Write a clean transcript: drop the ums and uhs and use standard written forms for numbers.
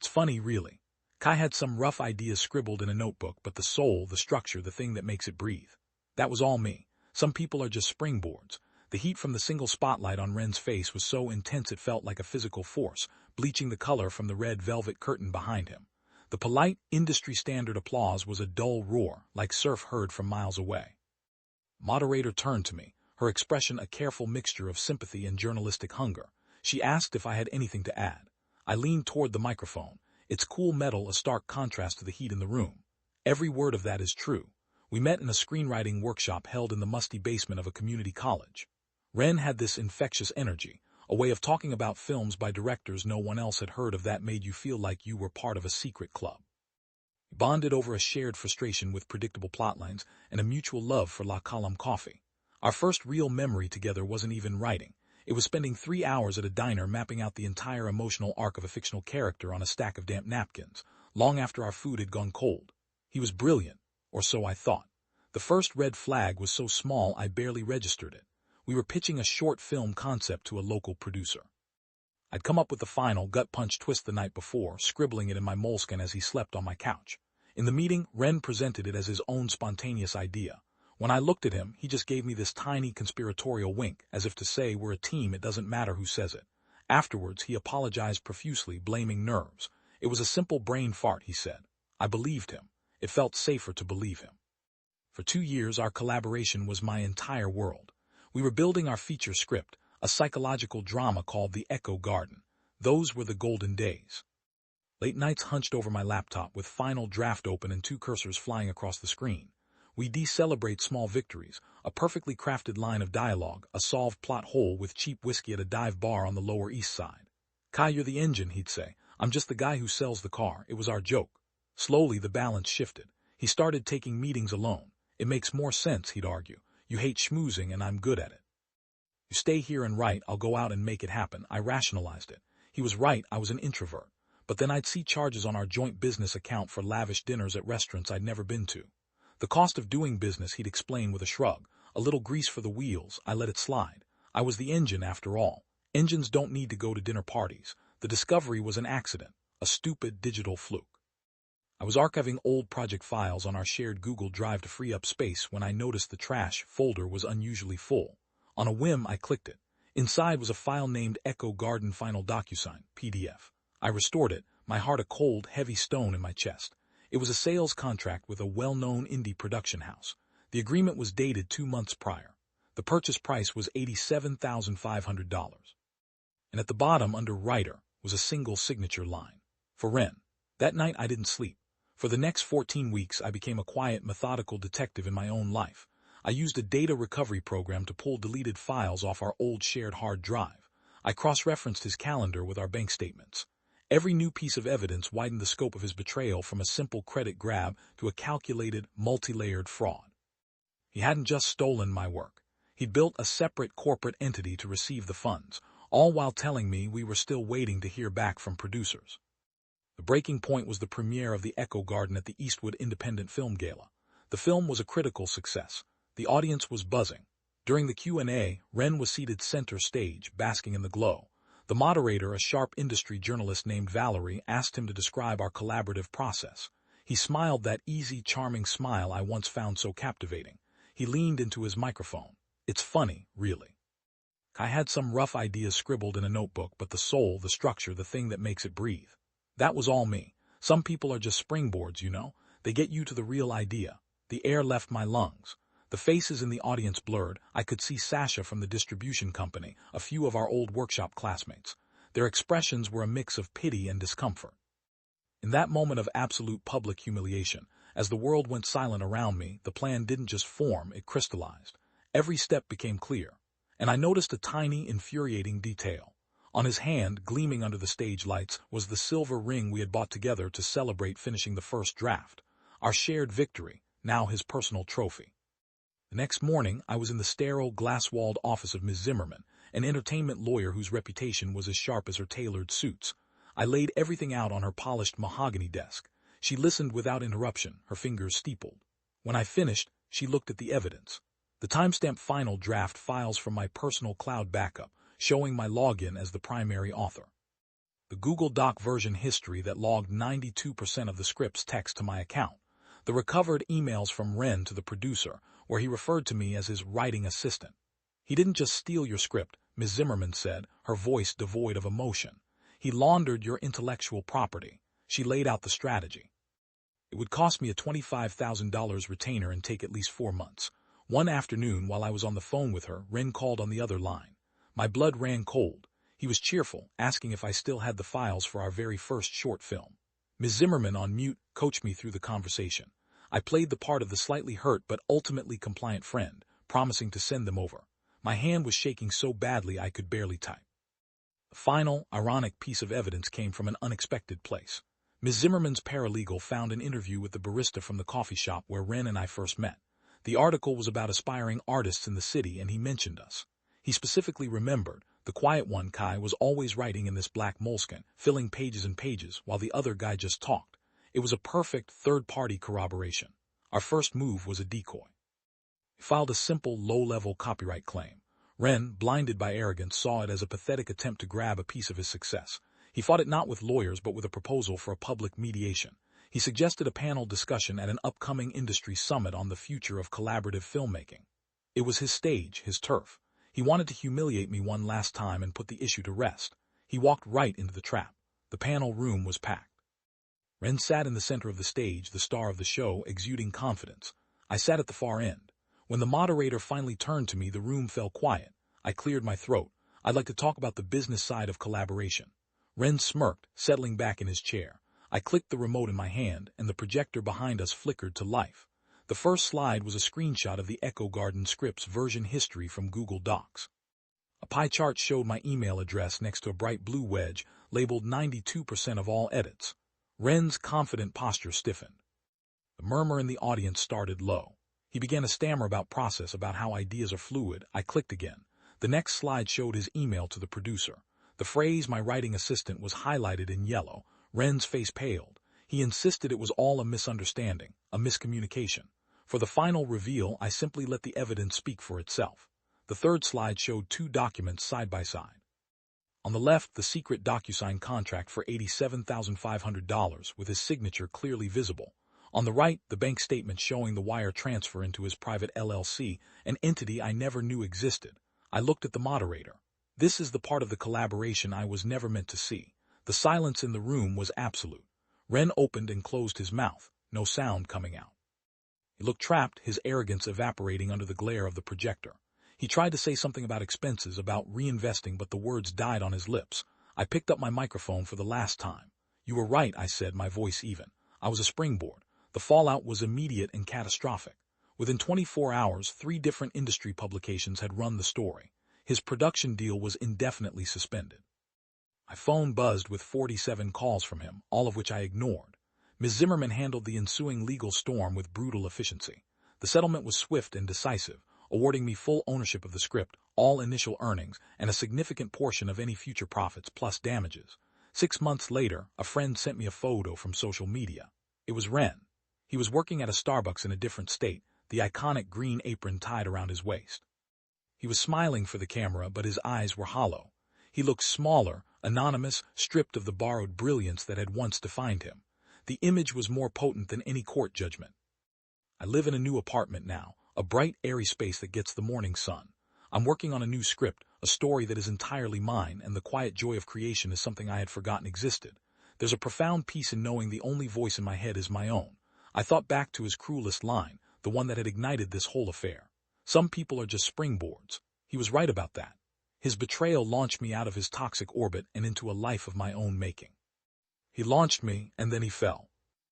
It's funny, really. Kai had some rough ideas scribbled in a notebook, but the soul, the structure, the thing that makes it breathe. That was all me. Some people are just springboards. The heat from the single spotlight on Ren's face was so intense it felt like a physical force, bleaching the color from the red velvet curtain behind him. The polite, industry-standard applause was a dull roar, like surf heard from miles away. Moderator turned to me, her expression a careful mixture of sympathy and journalistic hunger. She asked if I had anything to add. I leaned toward the microphone, its cool metal a stark contrast to the heat in the room. Every word of that is true. We met in a screenwriting workshop held in the musty basement of a community college. Ren had this infectious energy, a way of talking about films by directors no one else had heard of that made you feel like you were part of a secret club. We bonded over a shared frustration with predictable plotlines and a mutual love for La Colombe coffee. Our first real memory together wasn't even writing. It was spending 3 hours at a diner mapping out the entire emotional arc of a fictional character on a stack of damp napkins, long after our food had gone cold. He was brilliant, or so I thought. The first red flag was so small I barely registered it. We were pitching a short film concept to a local producer. I'd come up with the final gut-punch twist the night before, scribbling it in my moleskin as he slept on my couch. In the meeting, Ren presented it as his own spontaneous idea. When I looked at him, he just gave me this tiny conspiratorial wink, as if to say, we're a team, it doesn't matter who says it. Afterwards, he apologized profusely, blaming nerves. It was a simple brain fart, he said. I believed him. It felt safer to believe him. For 2 years, our collaboration was my entire world. We were building our feature script, a psychological drama called The Echo Garden. Those were the golden days. Late nights hunched over my laptop with Final Draft open and 2 cursors flying across the screen. We celebrate small victories, a perfectly crafted line of dialogue, a solved plot hole with cheap whiskey at a dive bar on the Lower East Side. Kai, you're the engine, he'd say. I'm just the guy who sells the car. It was our joke. Slowly, the balance shifted. He started taking meetings alone. It makes more sense, he'd argue. You hate schmoozing and I'm good at it. You stay here and write, I'll go out and make it happen. I rationalized it. He was right, I was an introvert. But then I'd see charges on our joint business account for lavish dinners at restaurants I'd never been to. The cost of doing business, he'd explain with a shrug. A little grease for the wheels, I let it slide. I was the engine after all. Engines don't need to go to dinner parties. The discovery was an accident, a stupid digital fluke. I was archiving old project files on our shared Google Drive to free up space when I noticed the trash folder was unusually full. On a whim, I clicked it. Inside was a file named Echo Garden Final DocuSign, PDF. I restored it, my heart a cold, heavy stone in my chest. It was a sales contract with a well-known indie production house. The agreement was dated 2 months prior. The purchase price was $87,500. And at the bottom, under writer, was a single signature line. For Ren. That night I didn't sleep. For the next 14 weeks, I became a quiet, methodical detective in my own life. I used a data recovery program to pull deleted files off our old shared hard drive. I cross-referenced his calendar with our bank statements. Every new piece of evidence widened the scope of his betrayal from a simple credit grab to a calculated, multi-layered fraud. He hadn't just stolen my work. He'd built a separate corporate entity to receive the funds, all while telling me we were still waiting to hear back from producers. The breaking point was the premiere of The Echo Garden at the Eastwood Independent Film Gala. The film was a critical success. The audience was buzzing. During the Q&A, Ren was seated center stage, basking in the glow. The moderator, a sharp industry journalist named Valerie, asked him to describe our collaborative process. He smiled that easy, charming smile I once found so captivating. He leaned into his microphone. It's funny, really. I had some rough ideas scribbled in a notebook, but the soul, the structure, the thing that makes it breathe. That was all me. Some people are just springboards, you know. They get you to the real idea. The air left my lungs. The faces in the audience blurred. I could see Sasha from the distribution company, a few of our old workshop classmates. Their expressions were a mix of pity and discomfort. In that moment of absolute public humiliation, as the world went silent around me, the plan didn't just form, it crystallized. Every step became clear. And I noticed a tiny, infuriating detail. On his hand, gleaming under the stage lights, was the silver ring we had bought together to celebrate finishing the first draft. Our shared victory, now his personal trophy. The next morning, I was in the sterile, glass-walled office of Ms. Zimmerman, an entertainment lawyer whose reputation was as sharp as her tailored suits. I laid everything out on her polished mahogany desk. She listened without interruption, her fingers steepled. When I finished, she looked at the evidence. The timestamped final draft files from my personal cloud backup, showing my login as the primary author. the Google Doc version history that logged 92% of the script's text to my account, the recovered emails from Ren to the producer, where he referred to me as his writing assistant. He didn't just steal your script, Ms. Zimmerman said, her voice devoid of emotion. He laundered your intellectual property. She laid out the strategy. It would cost me a $25,000 retainer and take at least 4 months. One afternoon, while I was on the phone with her, Ren called on the other line. My blood ran cold. He was cheerful, asking if I still had the files for our very first short film. Ms. Zimmerman, on mute, coached me through the conversation. I played the part of the slightly hurt but ultimately compliant friend, promising to send them over. My hand was shaking so badly I could barely type. The final, ironic piece of evidence came from an unexpected place. Ms. Zimmerman's paralegal found an interview with the barista from the coffee shop where Ren and I first met. The article was about aspiring artists in the city, and he mentioned us. He specifically remembered, the quiet one, Kai, was always writing in this black moleskin, filling pages and pages, while the other guy just talked. It was a perfect third-party corroboration. Our first move was a decoy. We filed a simple, low-level copyright claim. Ren, blinded by arrogance, saw it as a pathetic attempt to grab a piece of his success. He fought it not with lawyers but with a proposal for a public mediation. He suggested a panel discussion at an upcoming industry summit on the future of collaborative filmmaking. It was his stage, his turf. He wanted to humiliate me one last time and put the issue to rest. He walked right into the trap. The panel room was packed. Ren sat in the center of the stage, the star of the show, exuding confidence. I sat at the far end. When the moderator finally turned to me, the room fell quiet. I cleared my throat. I'd like to talk about the business side of collaboration. Ren smirked, settling back in his chair. I clicked the remote in my hand, and the projector behind us flickered to life. The first slide was a screenshot of the Echo Garden script's version history from Google Docs. A pie chart showed my email address next to a bright blue wedge labeled 92% of all edits. Ren's confident posture stiffened. The murmur in the audience started low. He began to stammer about process, about how ideas are fluid. I clicked again. The next slide showed his email to the producer. The phrase "my writing assistant" was highlighted in yellow. Ren's face paled. He insisted it was all a misunderstanding, a miscommunication. For the final reveal, I simply let the evidence speak for itself. The third slide showed 2 documents side by side. On the left, the secret DocuSign contract for $87,500 with his signature clearly visible. On the right, the bank statement showing the wire transfer into his private LLC, an entity I never knew existed. I looked at the moderator. This is the part of the collaboration I was never meant to see. The silence in the room was absolute. Ren opened and closed his mouth, no sound coming out. He looked trapped, his arrogance evaporating under the glare of the projector. He tried to say something about expenses, about reinvesting, but the words died on his lips. I picked up my microphone for the last time. "You were right," I said, my voice even. I was a springboard. The fallout was immediate and catastrophic. Within 24 hours, 3 different industry publications had run the story. His production deal was indefinitely suspended. My phone buzzed with 47 calls from him, all of which I ignored. Ms. Zimmerman handled the ensuing legal storm with brutal efficiency. The settlement was swift and decisive, awarding me full ownership of the script, all initial earnings, and a significant portion of any future profits plus damages. 6 months later, a friend sent me a photo from social media. It was Ren. He was working at a Starbucks in a different state, the iconic green apron tied around his waist. He was smiling for the camera, but his eyes were hollow. He looked smaller, anonymous, stripped of the borrowed brilliance that had once defined him. The image was more potent than any court judgment. I live in a new apartment now, a bright, airy space that gets the morning sun. I'm working on a new script, a story that is entirely mine, and the quiet joy of creation is something I had forgotten existed. There's a profound peace in knowing the only voice in my head is my own. I thought back to his cruelest line, the one that had ignited this whole affair. Some people are just springboards. He was right about that. His betrayal launched me out of his toxic orbit and into a life of my own making. He launched me, and then he fell.